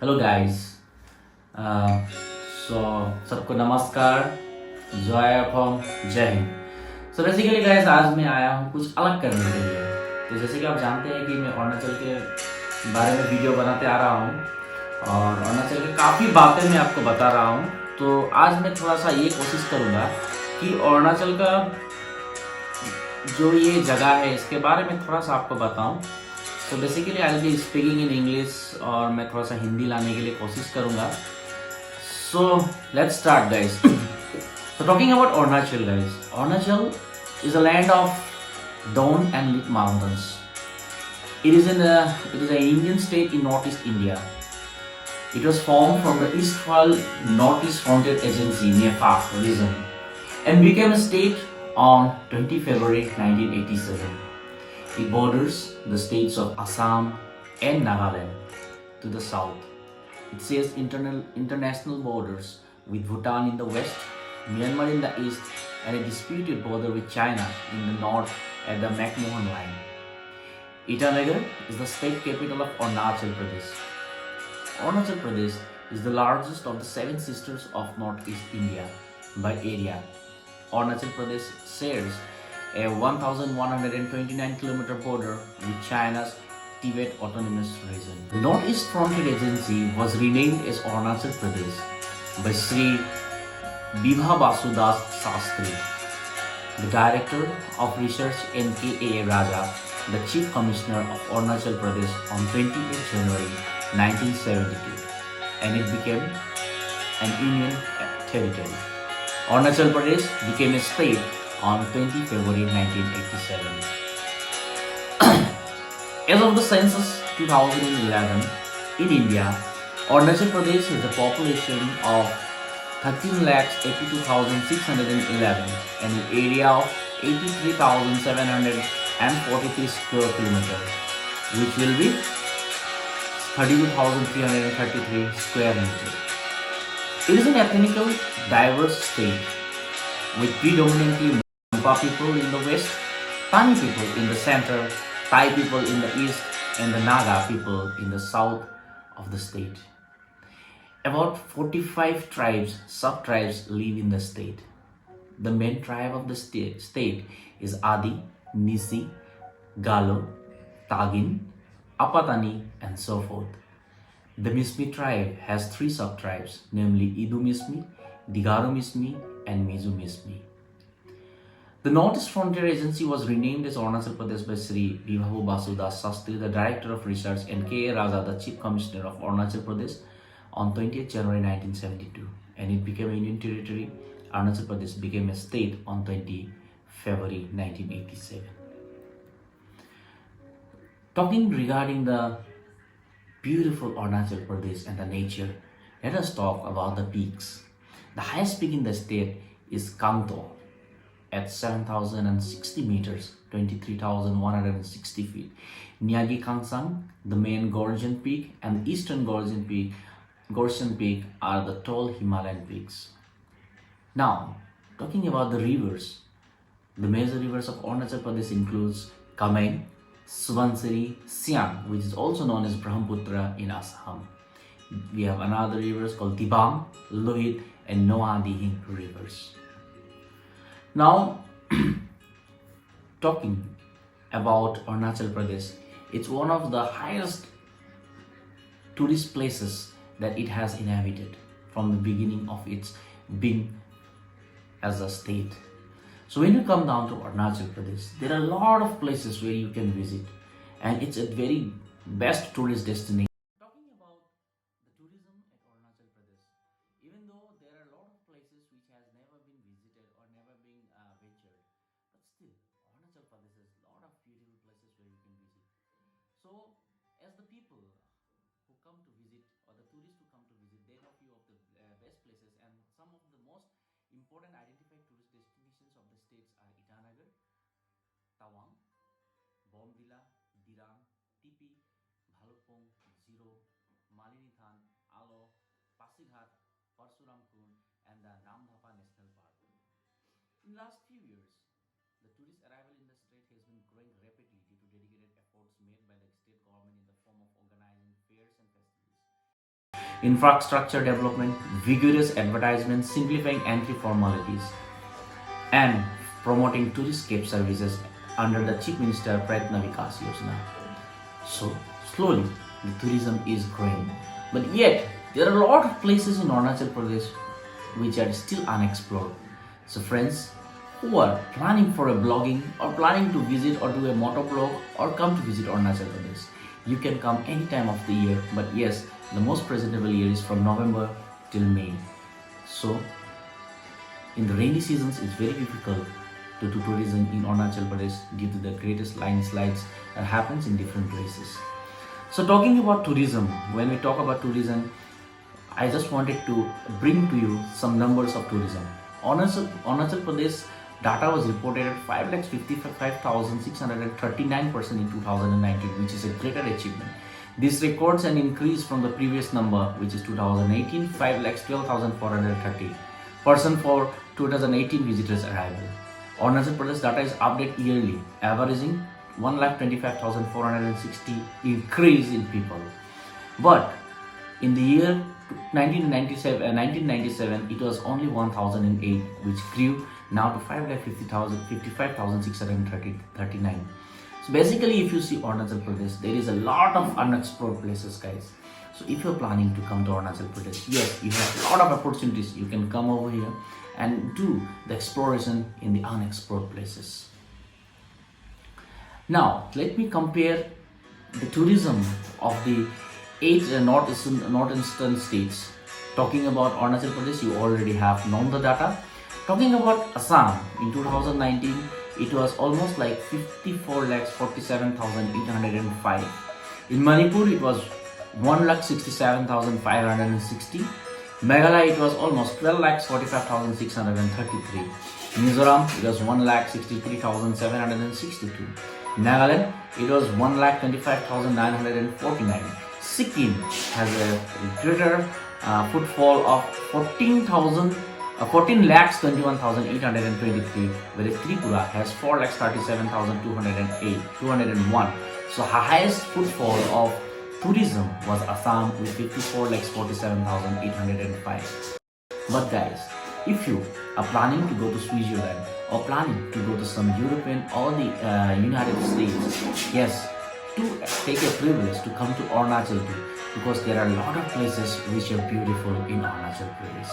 Hello guys. सो सबको नमस्कार, जय फ्रॉम जय हिंद। सो बेसिकली गाइस, आज मैं आया हूँ कुछ अलग करने के लिए। तो जैसे कि आप जानते हैं कि मैं अरुणाचल के बारे में वीडियो बनाते आ रहा हूँ और अरुणाचल की काफ़ी बातें मैं आपको बता रहा हूँ। तो आज मैं थोड़ा सा ये कोशिश करूँगा कि अरुणाचल का जो ये जगह है इसके बारे में थोड़ा सा आपको बताऊँ। तो basically I will be speaking in English और मैं थोड़ा सा हिंदी लाने के लिए कोशिश करूँगा। So let's start, guys. So talking about Arunachal, guys. Arunachal is a land of dawn and lit mountains. It is an Indian state in northeast India. It was formed from the Eastwell Northeast Frontier Agency near Faf region and became a state on 20 February 1987. It borders the states of Assam and Nagaland to the south. It shares international borders with Bhutan in the west, Myanmar in the east, and a disputed border with China in the north at the McMahon line. Itanagar is the state capital of Arunachal Pradesh. Arunachal Pradesh is the largest of the seven sisters of northeast India by area. Arunachal Pradesh shares a 1,129 km border with China's Tibet Autonomous Region. The Northeast Frontier Agency was renamed as Arunachal Pradesh by Sri Bibha Basudas Sastri, the Director of Research NKA Raja, the Chief Commissioner of Arunachal Pradesh on 28 January 1972, and it became an Union territory. Arunachal Pradesh became a state on 20 February 1987. As of the census 2011, in India, Arunachal Pradesh has a population of 13,82,611 and an area of 83,743 square kilometers, which will be 32,333 square meters. It is an ethnically diverse state with predominantly Mpa people in the west, Tani people in the center, Thai people in the east, and the Naga people in the south of the state. About 45 tribes, sub-tribes live in the state. The main tribe of the state is Adi, Nisi, Galo, Tagin, Apatani, and so forth. The Mismi tribe has three sub-tribes, namely Idu Mismi, Digaro Mismi, and Mizu Mismi. The Northeast Frontier Agency was renamed as Arunachal Pradesh by Sri Bibhabu Basudas Sastri, the Director of Research, and K.A. Raja, the Chief Commissioner of Arunachal Pradesh on 20th January 1972, and it became a union territory. Arunachal Pradesh became a state on 20 February 1987. Talking regarding the beautiful Arunachal Pradesh and the nature, let us talk about the peaks. The highest peak in the state is Kangto at 7,060 meters, 23,160 feet. Nyagi Kangsang, the main Gorgon Peak, and the eastern Gorgon Peak are the tall Himalayan peaks. Now, talking about the rivers, the major rivers of Arunachal Pradesh includes Kameng, Subansiri, Siang, which is also known as Brahmaputra in Assam. We have another rivers called Dibang, Lohit, and Noa Dihing rivers. Now, talking about Arunachal Pradesh, it's one of the highest tourist places that it has inhabited from the beginning of its being as a state. So when you come down to Arunachal Pradesh, there are a lot of places where you can visit, and it's a very best tourist destination. Talking about the tourism at Arunachal Pradesh, even though there are a lot of places which has never been visited or never been ventured, but still Arunachal Pradesh has a lot of beautiful places where you can visit. So as the people who come to visit or the tourists who come to visit, they know few of the best places, and some of the most important identified tourist destinations of the states are Itanagar, Tawang, Bombila, Dirang, Tipi, Bhalukpong, Zero, Malinithan, Alo, Pasighat, Parsuram Kund, and the Namdhapa National Park. In the last few years, the tourist arrival in the state has been growing rapidly due to dedicated efforts made by the state government in the form of organizing fairs and festivals. infrastructure development, vigorous advertisement, simplifying entry formalities, and promoting touristscape services under the Chief Minister Pratna Vikas Yojana. So slowly the tourism is growing. But yet there are a lot of places in Arunachal Pradesh which are still unexplored. So friends who are planning for a blogging or planning to visit or do a motovlog or come to visit Arunachal Pradesh, you can come any time of the year. But yes, the most presentable year is from November till May. So in the rainy seasons it's very difficult to do tourism in Arunachal Pradesh due to the greatest landslides that happens in different places. So talking about tourism, when we talk about tourism, I just wanted to bring to you some numbers of tourism. Arunachal Pradesh data was reported at 5,55,639 person in 2019, which is a greater achievement. This records an increase from the previous number, which is 2018, 5,12,430 person for 2018 visitors arrival. Arunachal Pradesh data is updated yearly, averaging 1,25,460 increase in people. But in the year 1997, it was only 1,008, which grew now to 55,639. So basically, if you see Arunachal Pradesh, there is a lot of unexplored places, guys. So if you're planning to come to Arunachal Pradesh, yes, you have a lot of opportunities. You can come over here and do the exploration in the unexplored places. Now, let me compare the tourism of the 8 northeastern states. Talking about Arunachal Pradesh, you already have known the data. Talking about Assam, in 2019, it was almost like 54,47,805. In Manipur, it was 1,67,560. Meghalaya, it was almost 12,45,633. Mizoram, it was 1,63,762. Nagaland, it was 1,25,949. Sikkim has a greater footfall of 14,21,823, whereas Tripura has 4,37,201. So highest footfall of tourism was Assam with 54,47,805. But guys, if you are planning to go to Switzerland or planning to go to some European or the United States, yes, to take a privilege to come to Arunachal too, because there are a lot of places which are beautiful in Arunachal Pradesh.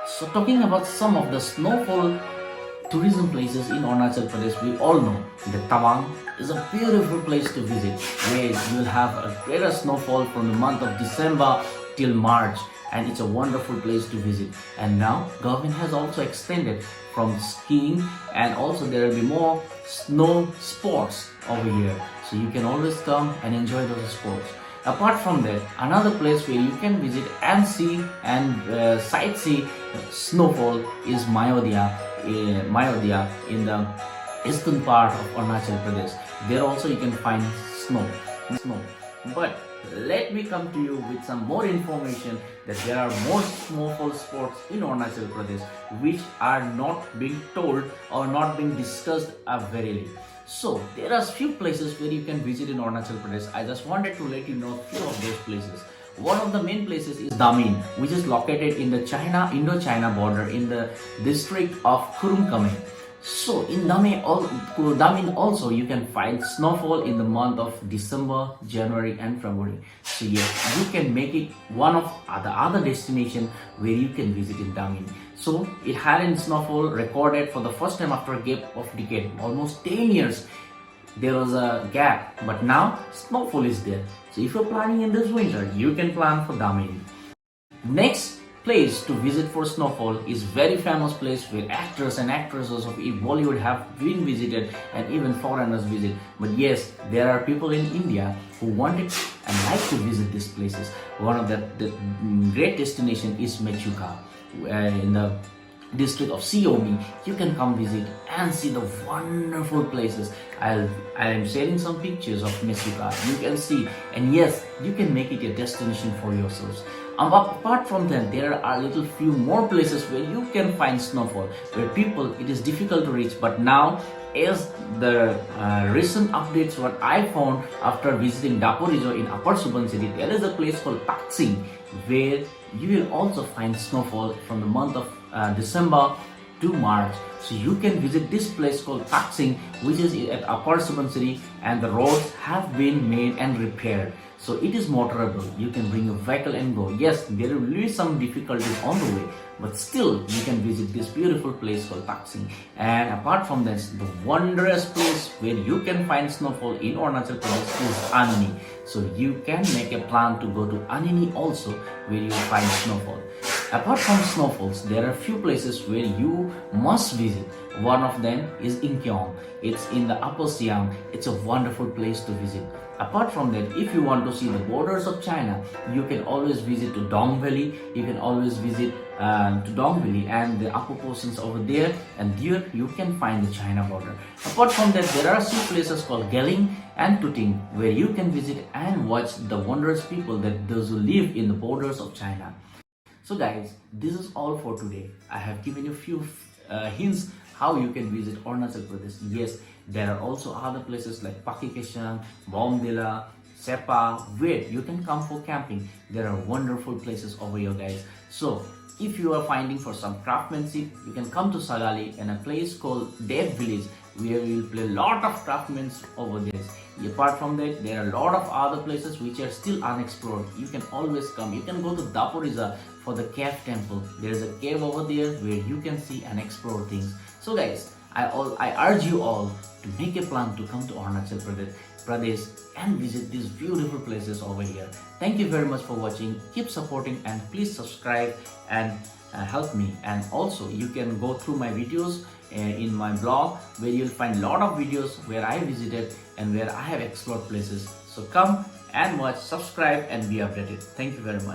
So talking about some of the snowfall tourism places in Arunachal Pradesh, we all know that Tawang is a beautiful place to visit, where you will have a greater snowfall from the month of December till March, and it's a wonderful place to visit. And now government has also extended from skiing, and also there will be more snow sports over here, so you can always come and enjoy those sports. Apart from that, another place where you can visit and see and sightsee snowfall is Mayodhya in the eastern part of Arunachal Pradesh. There also you can find snow. But let me come to you with some more information that there are more snowfall spots in Arunachal Pradesh which are not being told or not being discussed verily. So there are few places where you can visit in Arunachal Pradesh. I just wanted to let you know few of those places. One of the main places is Damin, which is located in the Indo-China border in the district of Kurumkame. So in Damin also you can find snowfall in the month of December, January and February. So yes, you can make it one of the other destination where you can visit in Damin. So it hadn't snowfall recorded for the first time after a gap of decade, almost 10 years. There was a gap, but now snowfall is there. So if you're planning in this winter, you can plan for Damin. Next place to visit for snowfall is very famous place where actors and actresses of Bollywood have been visited and even foreigners visit. But yes, there are people in India who wanted and like to visit these places. One of the great destination is Mechuka in the district of Siomi. You can come visit and see the wonderful places. I am sharing some pictures of Mechuka. You can see, and yes, you can make it a destination for yourselves. Apart from them, there are little few more places where you can find snowfall, where people, it is difficult to reach. But now, as the recent updates what I found after visiting Daporizo in Upper Subansiri, there is a place called Taksing, where you will also find snowfall from the month of December to March. So you can visit this place called Taksing, which is at Upper Subansiri, and the roads have been made and repaired. So it is motorable. You can bring a vehicle and go. Yes, there will be some difficulties on the way, but still you can visit this beautiful place called Taksing. And apart from this, the wondrous place where you can find snowfall in Arunachal Pradesh is Anini. So you can make a plan to go to Anini also, where you will find snowfall. Apart from snowfalls, there are few places where you must visit. One of them is Incheon. It's in the Upper Siam. It's a wonderful place to visit. Apart from that, if you want to see the borders of China, you can always visit to Dong Valley. You can always visit to Dong Valley and the upper portions over there, and there you can find the China border. Apart from that, there are some places called Geling and Tuting, where you can visit and watch the wondrous people that those who live in the borders of China. So guys, this is all for today. I have given you few hints how you can visit Arunachal Pradesh. Yes, there are also other places like Pakikeshan, Bomdila, Sepa, where you can come for camping. There are wonderful places over here, guys. So if you are finding for some craftsmanship, you can come to Sagali and a place called Dev Village, where we will play a lot of craftsmanship over there. Apart from that, there are a lot of other places which are still unexplored. You can always come. You can go to Daporiza for the cave temple. There is a cave over there where you can see and explore things. So guys, I urge you all to make a plan to come to Arunachal Pradesh and visit these beautiful places over here. Thank you very much for watching. Keep supporting and please subscribe and help me. And also you can go through my videos in my blog, where you'll find a lot of videos where I visited and where I have explored places. So come and watch, subscribe and be updated. Thank you very much.